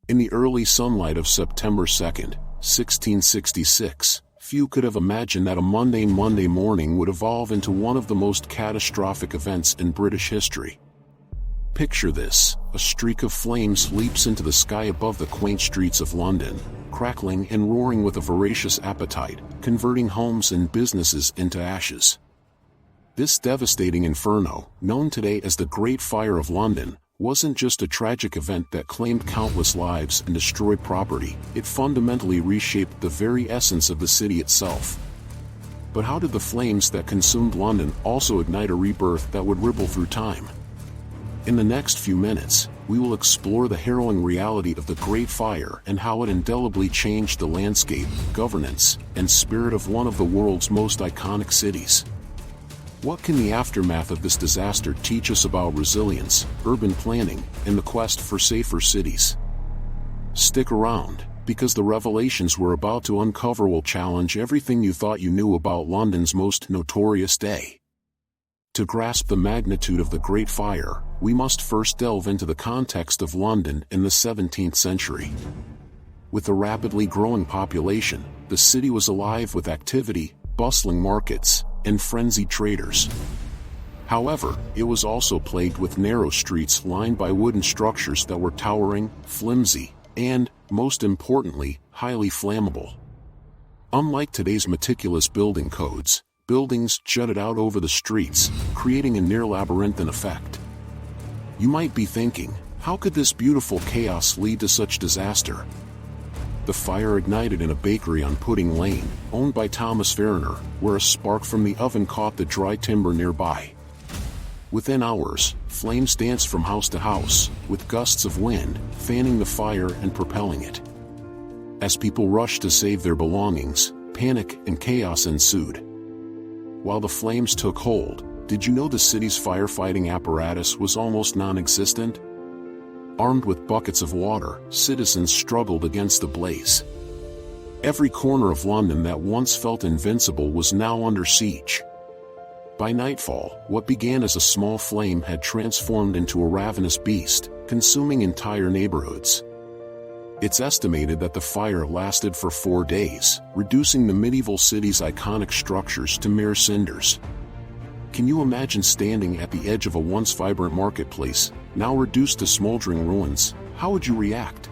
In the early sunlight of September 2nd, 1666, few could have imagined that a mundane Monday morning would evolve into one of the most catastrophic events in British history. Picture this: a streak of flames leaps into the sky above the quaint streets of London, crackling and roaring with a voracious appetite, converting homes and businesses into ashes. This devastating inferno, known today as the Great Fire of London, wasn't just a tragic event that claimed countless lives and destroyed property. It fundamentally reshaped the very essence of the city itself. But how did the flames that consumed London also ignite a rebirth that would ripple through time? In the next few minutes, we will explore the harrowing reality of the Great Fire and how it indelibly changed the landscape, governance, and spirit of one of the world's most iconic cities. What can the aftermath of this disaster teach us about resilience, urban planning, and the quest for safer cities? Stick around, because the revelations we're about to uncover will challenge everything you thought you knew about London's most notorious day. To grasp the magnitude of the Great Fire, we must first delve into the context of London in the 17th century. With a rapidly growing population, the city was alive with activity, bustling markets, and frenzied traders. However, it was also plagued with narrow streets lined by wooden structures that were towering, flimsy, and, most importantly, highly flammable. Unlike today's meticulous building codes, buildings jutted out over the streets, creating a near labyrinthine effect. You might be thinking, how could this beautiful chaos lead to such disaster? The fire ignited in a bakery on Pudding Lane, owned by Thomas Fariner, where a spark from the oven caught the dry timber nearby. Within hours, flames danced from house to house, with gusts of wind fanning the fire and propelling it. As people rushed to save their belongings, panic and chaos ensued. While the flames took hold, did you know the city's firefighting apparatus was almost non-existent? Armed with buckets of water, citizens struggled against the blaze. Every corner of London that once felt invincible was now under siege. By nightfall, what began as a small flame had transformed into a ravenous beast, consuming entire neighborhoods. It's estimated that the fire lasted for 4 days, reducing the medieval city's iconic structures to mere cinders. Can you imagine standing at the edge of a once vibrant marketplace, now reduced to smoldering ruins? How would you react?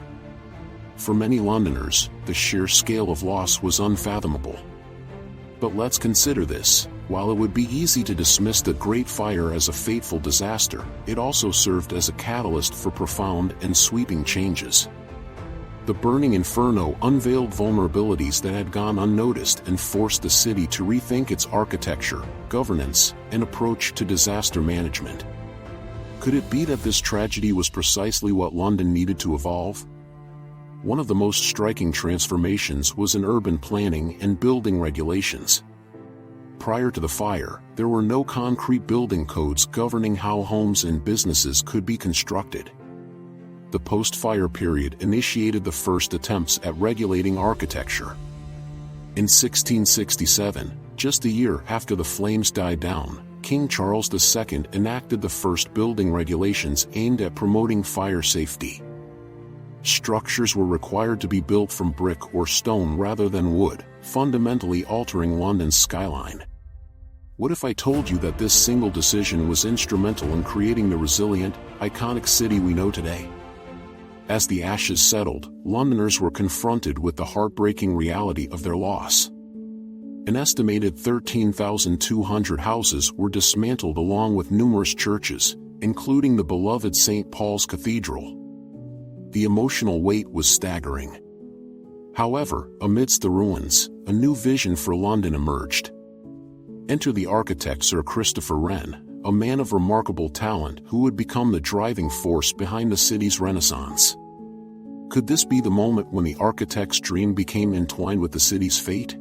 For many Londoners, the sheer scale of loss was unfathomable. But let's consider this: while it would be easy to dismiss the Great Fire as a fateful disaster, it also served as a catalyst for profound and sweeping changes. The burning inferno unveiled vulnerabilities that had gone unnoticed and forced the city to rethink its architecture, governance, and approach to disaster management. Could it be that this tragedy was precisely what London needed to evolve? One of the most striking transformations was in urban planning and building regulations. Prior to the fire, there were no concrete building codes governing how homes and businesses could be constructed. The post-fire period initiated the first attempts at regulating architecture. In 1667, just a year after the flames died down, King Charles II enacted the first building regulations aimed at promoting fire safety. Structures were required to be built from brick or stone rather than wood, fundamentally altering London's skyline. What if I told you that this single decision was instrumental in creating the resilient, iconic city we know today? As the ashes settled, Londoners were confronted with the heartbreaking reality of their loss. An estimated 13,200 houses were dismantled along with numerous churches, including the beloved St. Paul's Cathedral. The emotional weight was staggering. However, amidst the ruins, a new vision for London emerged. Enter the architect Sir Christopher Wren, a man of remarkable talent who would become the driving force behind the city's renaissance. Could this be the moment when the architect's dream became entwined with the city's fate?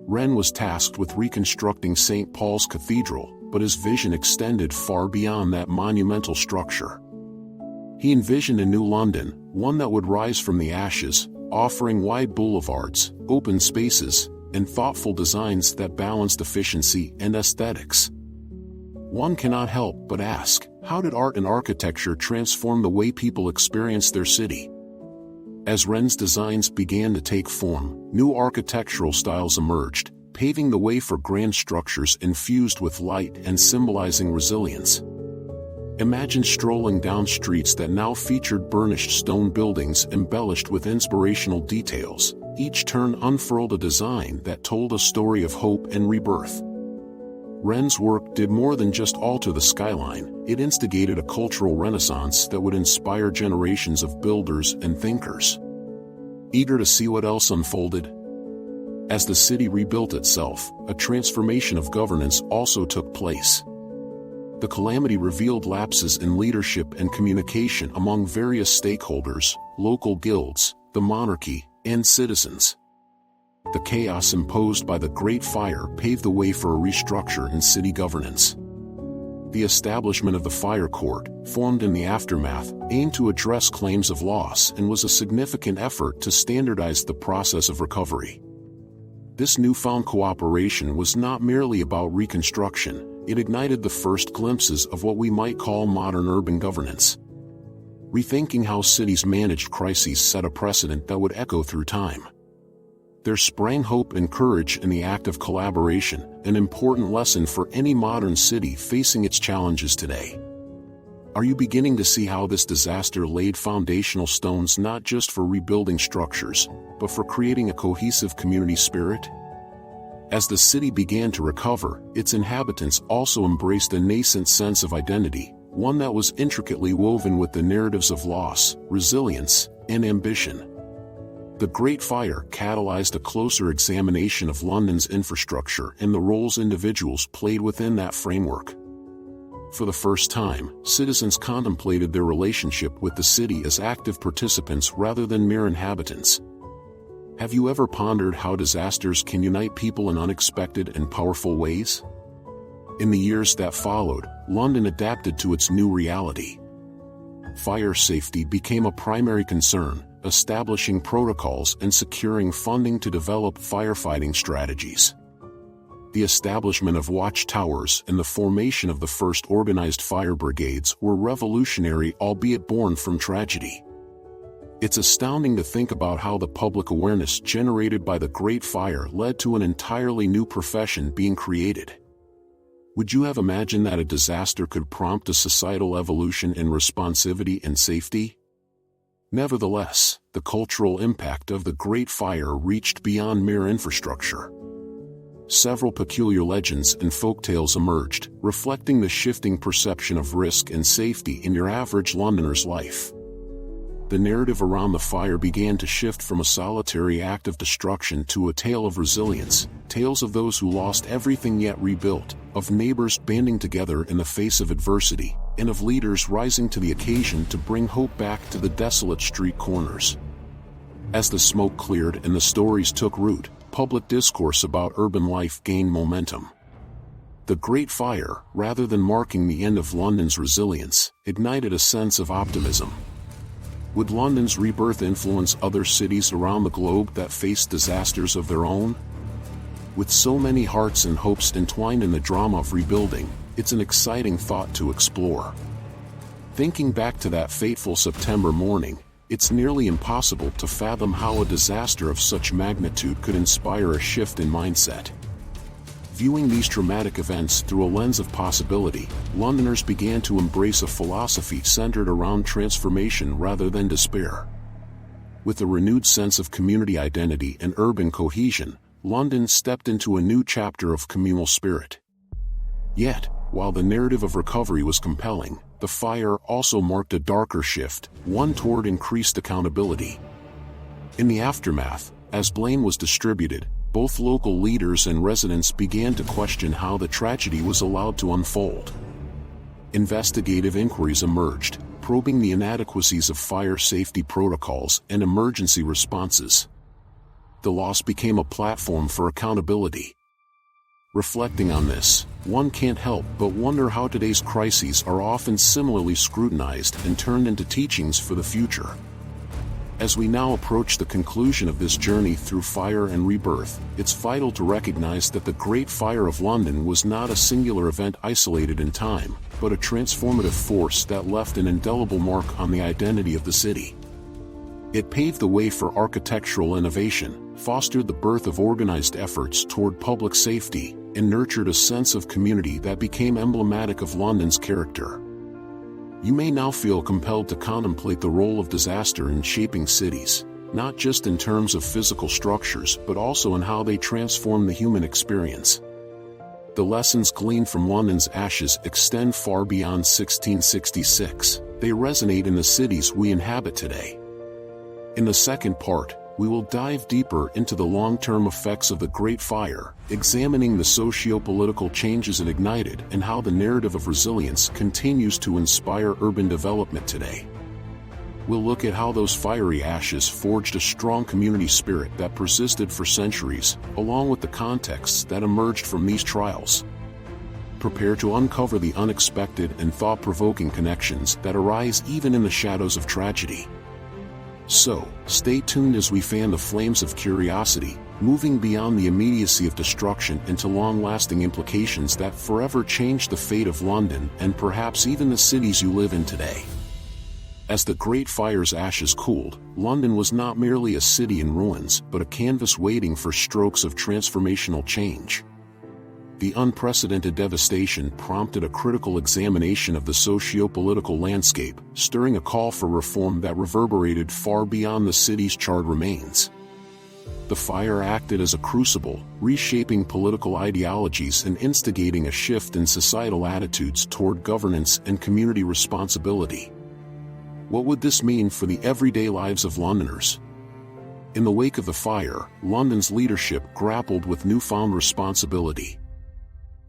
Wren was tasked with reconstructing St. Paul's Cathedral, but his vision extended far beyond that monumental structure. He envisioned a new London, one that would rise from the ashes, offering wide boulevards, open spaces, and thoughtful designs that balanced efficiency and aesthetics. One cannot help but ask, how did art and architecture transform the way people experience their city? As Wren's designs began to take form, new architectural styles emerged, paving the way for grand structures infused with light and symbolizing resilience. Imagine strolling down streets that now featured burnished stone buildings embellished with inspirational details. Each turn unfurled a design that told a story of hope and rebirth. Wren's work did more than just alter the skyline, it instigated a cultural renaissance that would inspire generations of builders and thinkers. Eager to see what else unfolded? As the city rebuilt itself, a transformation of governance also took place. The calamity revealed lapses in leadership and communication among various stakeholders, local guilds, the monarchy, and citizens. The chaos imposed by the Great Fire paved the way for a restructure in city governance. The establishment of the Fire Court, formed in the aftermath, aimed to address claims of loss and was a significant effort to standardize the process of recovery. This newfound cooperation was not merely about reconstruction, it ignited the first glimpses of what we might call modern urban governance. Rethinking how cities managed crises set a precedent that would echo through time. There sprang hope and courage in the act of collaboration, an important lesson for any modern city facing its challenges today. Are you beginning to see how this disaster laid foundational stones not just for rebuilding structures, but for creating a cohesive community spirit? As the city began to recover, its inhabitants also embraced a nascent sense of identity, one that was intricately woven with the narratives of loss, resilience, and ambition. The Great Fire catalyzed a closer examination of London's infrastructure and the roles individuals played within that framework. For the first time, citizens contemplated their relationship with the city as active participants rather than mere inhabitants. Have you ever pondered how disasters can unite people in unexpected and powerful ways? In the years that followed, London adapted to its new reality. Fire safety became a primary concern, establishing protocols and securing funding to develop firefighting strategies. The establishment of watchtowers and the formation of the first organized fire brigades were revolutionary, albeit born from tragedy. It's astounding to think about how the public awareness generated by the Great Fire led to an entirely new profession being created. Would you have imagined that a disaster could prompt a societal evolution in responsivity and safety? Nevertheless, the cultural impact of the Great Fire reached beyond mere infrastructure. Several peculiar legends and folktales emerged, reflecting the shifting perception of risk and safety in your average Londoner's life. The narrative around the fire began to shift from a solitary act of destruction to a tale of resilience, tales of those who lost everything yet rebuilt, of neighbors banding together in the face of adversity, and of leaders rising to the occasion to bring hope back to the desolate street corners. As the smoke cleared and the stories took root, public discourse about urban life gained momentum. The Great Fire, rather than marking the end of London's resilience, ignited a sense of optimism. Would London's rebirth influence other cities around the globe that faced disasters of their own? With so many hearts and hopes entwined in the drama of rebuilding, it's an exciting thought to explore. Thinking back to that fateful September morning, it's nearly impossible to fathom how a disaster of such magnitude could inspire a shift in mindset. Viewing these traumatic events through a lens of possibility, Londoners began to embrace a philosophy centered around transformation rather than despair. With a renewed sense of community identity and urban cohesion, London stepped into a new chapter of communal spirit. Yet, while the narrative of recovery was compelling, the fire also marked a darker shift, one toward increased accountability. In the aftermath, as blame was distributed, both local leaders and residents began to question how the tragedy was allowed to unfold. Investigative inquiries emerged, probing the inadequacies of fire safety protocols and emergency responses. The loss became a platform for accountability. Reflecting on this, one can't help but wonder how today's crises are often similarly scrutinized and turned into teachings for the future. As we now approach the conclusion of this journey through fire and rebirth, it's vital to recognize that the Great Fire of London was not a singular event isolated in time, but a transformative force that left an indelible mark on the identity of the city. It paved the way for architectural innovation, fostered the birth of organized efforts toward public safety, and nurtured a sense of community that became emblematic of London's character. You may now feel compelled to contemplate the role of disaster in shaping cities, not just in terms of physical structures but also in how they transform the human experience. The lessons gleaned from London's ashes extend far beyond 1666. They resonate in the cities we inhabit today. In the second part, we will dive deeper into the long-term effects of the Great Fire, examining the socio-political changes it ignited and how the narrative of resilience continues to inspire urban development today. We'll look at how those fiery ashes forged a strong community spirit that persisted for centuries, along with the contexts that emerged from these trials. Prepare to uncover the unexpected and thought-provoking connections that arise even in the shadows of tragedy. So, stay tuned as we fan the flames of curiosity, moving beyond the immediacy of destruction into long-lasting implications that forever change the fate of London and perhaps even the cities you live in today. As the Great Fire's ashes cooled, London was not merely a city in ruins but a canvas waiting for strokes of transformational change. The unprecedented devastation prompted a critical examination of the socio-political landscape, stirring a call for reform that reverberated far beyond the city's charred remains. The fire acted as a crucible, reshaping political ideologies and instigating a shift in societal attitudes toward governance and community responsibility. What would this mean for the everyday lives of Londoners? In the wake of the fire, London's leadership grappled with newfound responsibility.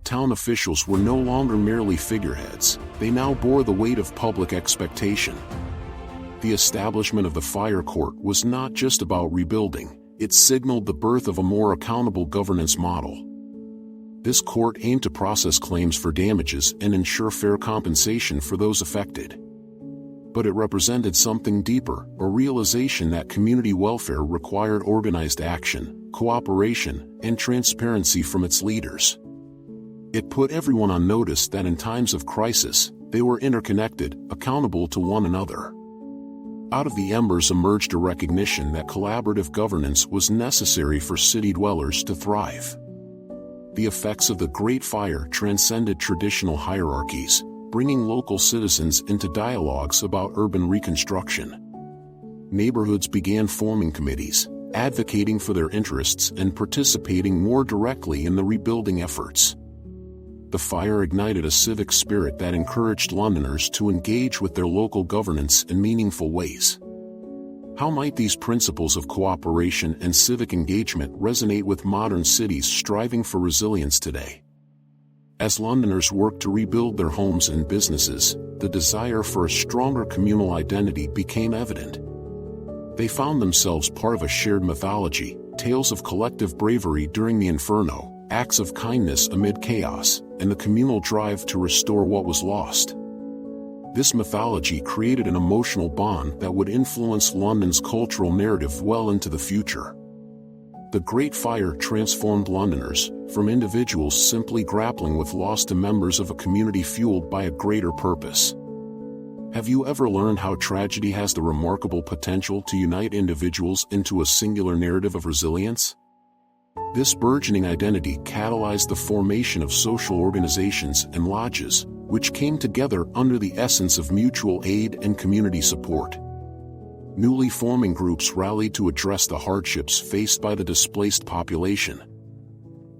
Town officials were no longer merely figureheads, they now bore the weight of public expectation. The establishment of the fire court was not just about rebuilding, it signaled the birth of a more accountable governance model. This court aimed to process claims for damages and ensure fair compensation for those affected. But it represented something deeper, a realization that community welfare required organized action, cooperation, and transparency from its leaders. It put everyone on notice that in times of crisis, they were interconnected, accountable to one another. Out of the embers emerged a recognition that collaborative governance was necessary for city dwellers to thrive. The effects of the Great Fire transcended traditional hierarchies, bringing local citizens into dialogues about urban reconstruction. Neighborhoods began forming committees, advocating for their interests and participating more directly in the rebuilding efforts. The fire ignited a civic spirit that encouraged Londoners to engage with their local governance in meaningful ways. How might these principles of cooperation and civic engagement resonate with modern cities striving for resilience today? As Londoners worked to rebuild their homes and businesses, the desire for a stronger communal identity became evident. They found themselves part of a shared mythology, tales of collective bravery during the inferno, acts of kindness amid chaos, and the communal drive to restore what was lost. This mythology created an emotional bond that would influence London's cultural narrative well into the future. The Great Fire transformed Londoners, from individuals simply grappling with loss to members of a community fueled by a greater purpose. Have you ever learned how tragedy has the remarkable potential to unite individuals into a singular narrative of resilience? This burgeoning identity catalyzed the formation of social organizations and lodges, which came together under the essence of mutual aid and community support. Newly forming groups rallied to address the hardships faced by the displaced population.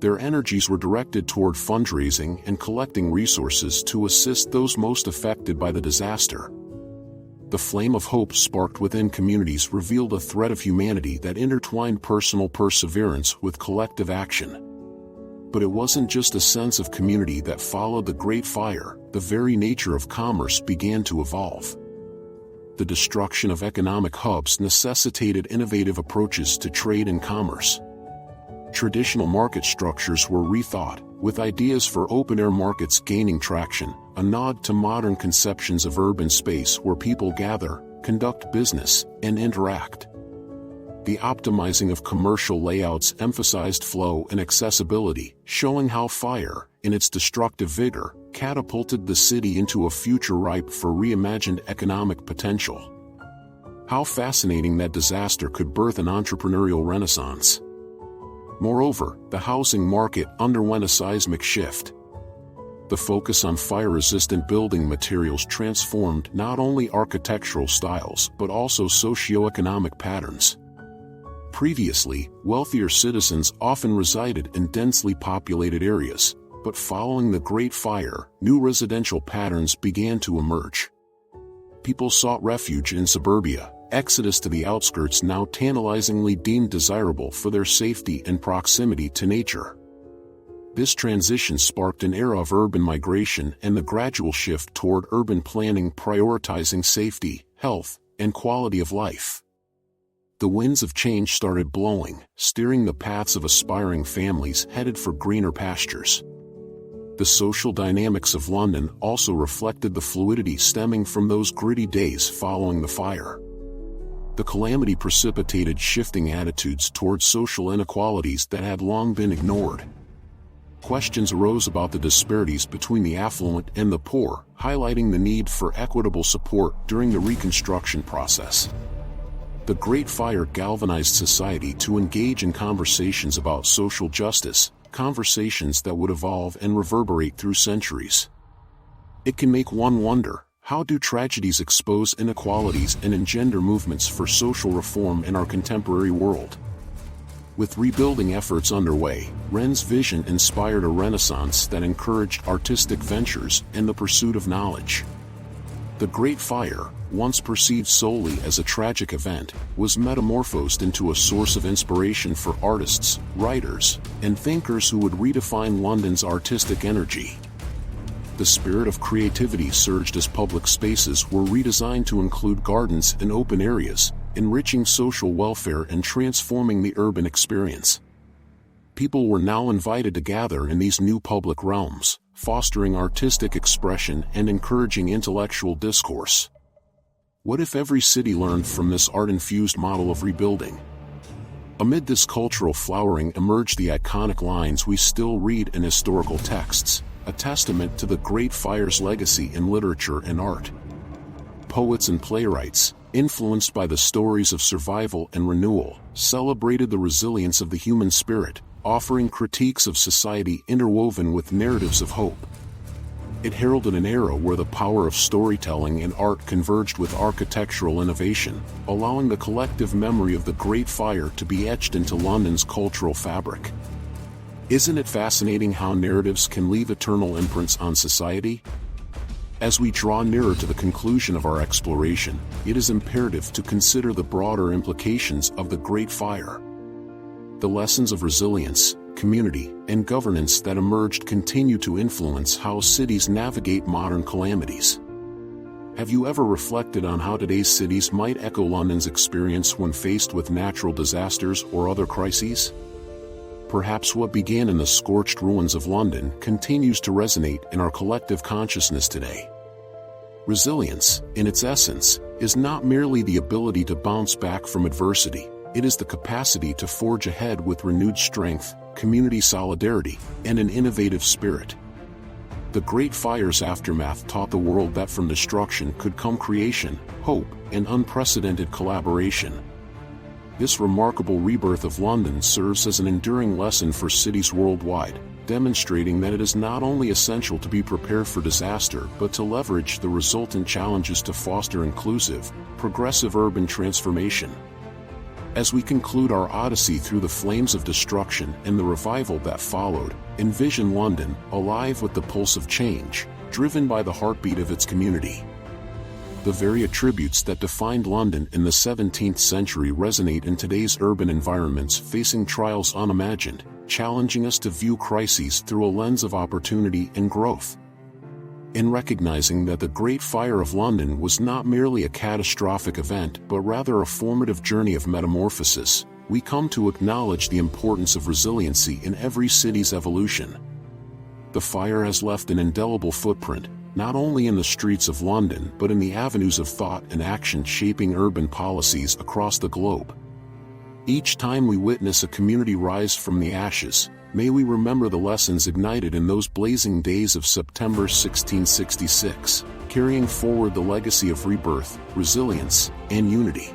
Their energies were directed toward fundraising and collecting resources to assist those most affected by the disaster. The flame of hope sparked within communities revealed a thread of humanity that intertwined personal perseverance with collective action. But it wasn't just a sense of community that followed the Great Fire, the very nature of commerce began to evolve. The destruction of economic hubs necessitated innovative approaches to trade and commerce. Traditional market structures were rethought, with ideas for open-air markets gaining traction, a nod to modern conceptions of urban space where people gather, conduct business, and interact. The optimizing of commercial layouts emphasized flow and accessibility, showing how fire, in its destructive vigor, catapulted the city into a future ripe for reimagined economic potential. How fascinating that disaster could birth an entrepreneurial renaissance. Moreover, the housing market underwent a seismic shift. The focus on fire-resistant building materials transformed not only architectural styles but also socio-economic patterns. Previously, wealthier citizens often resided in densely populated areas, but following the Great Fire, new residential patterns began to emerge. People sought refuge in suburbia, exodus to the outskirts now tantalizingly deemed desirable for their safety and proximity to nature. This transition sparked an era of urban migration and the gradual shift toward urban planning prioritizing safety, health, and quality of life. The winds of change started blowing, steering the paths of aspiring families headed for greener pastures. The social dynamics of London also reflected the fluidity stemming from those gritty days following the fire. The calamity precipitated shifting attitudes towards social inequalities that had long been ignored. Questions arose about the disparities between the affluent and the poor, highlighting the need for equitable support during the reconstruction process. The Great Fire galvanized society to engage in conversations about social justice, conversations that would evolve and reverberate through centuries. It can make one wonder, how do tragedies expose inequalities and engender movements for social reform in our contemporary world? With rebuilding efforts underway, Wren's vision inspired a renaissance that encouraged artistic ventures and the pursuit of knowledge. The Great Fire, once perceived solely as a tragic event, was metamorphosed into a source of inspiration for artists, writers, and thinkers who would redefine London's artistic energy. The spirit of creativity surged as public spaces were redesigned to include gardens and open areas, enriching social welfare and transforming the urban experience. People were now invited to gather in these new public realms, fostering artistic expression and encouraging intellectual discourse. What if every city learned from this art-infused model of rebuilding? Amid this cultural flowering emerged the iconic lines we still read in historical texts, a testament to the Great Fire's legacy in literature and art. Poets and playwrights, influenced by the stories of survival and renewal, celebrated the resilience of the human spirit, offering critiques of society interwoven with narratives of hope. It heralded an era where the power of storytelling and art converged with architectural innovation, allowing the collective memory of the Great Fire to be etched into London's cultural fabric. Isn't it fascinating how narratives can leave eternal imprints on society? As we draw nearer to the conclusion of our exploration, it is imperative to consider the broader implications of the Great Fire. The lessons of resilience, community, and governance that emerged continue to influence how cities navigate modern calamities. Have you ever reflected on how today's cities might echo London's experience when faced with natural disasters or other crises? Perhaps what began in the scorched ruins of London continues to resonate in our collective consciousness today. Resilience, in its essence, is not merely the ability to bounce back from adversity, it is the capacity to forge ahead with renewed strength, community solidarity, and an innovative spirit. The Great Fire's aftermath taught the world that from destruction could come creation, hope, and unprecedented collaboration. This remarkable rebirth of London serves as an enduring lesson for cities worldwide, demonstrating that it is not only essential to be prepared for disaster but to leverage the resultant challenges to foster inclusive, progressive urban transformation. As we conclude our odyssey through the flames of destruction and the revival that followed, envision London, alive with the pulse of change, driven by the heartbeat of its community. The very attributes that defined London in the 17th century resonate in today's urban environments facing trials unimagined, challenging us to view crises through a lens of opportunity and growth. In recognizing that the Great Fire of London was not merely a catastrophic event but rather a formative journey of metamorphosis, we come to acknowledge the importance of resiliency in every city's evolution. The fire has left an indelible footprint, not only in the streets of London but in the avenues of thought and action shaping urban policies across the globe. Each time we witness a community rise from the ashes, May we remember the lessons ignited in those blazing days of September 1666, carrying forward the legacy of rebirth, resilience, and unity.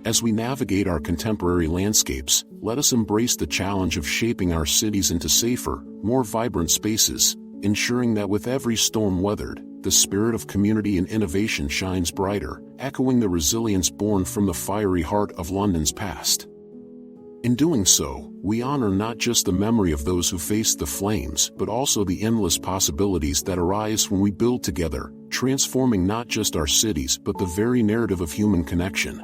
As we navigate our contemporary landscapes, let us embrace the challenge of shaping our cities into safer, more vibrant spaces, ensuring that with every storm weathered, the spirit of community and innovation shines brighter, echoing the resilience born from the fiery heart of London's past. In doing so, we honor not just the memory of those who faced the flames, but also the endless possibilities that arise when we build together, transforming not just our cities but the very narrative of human connection.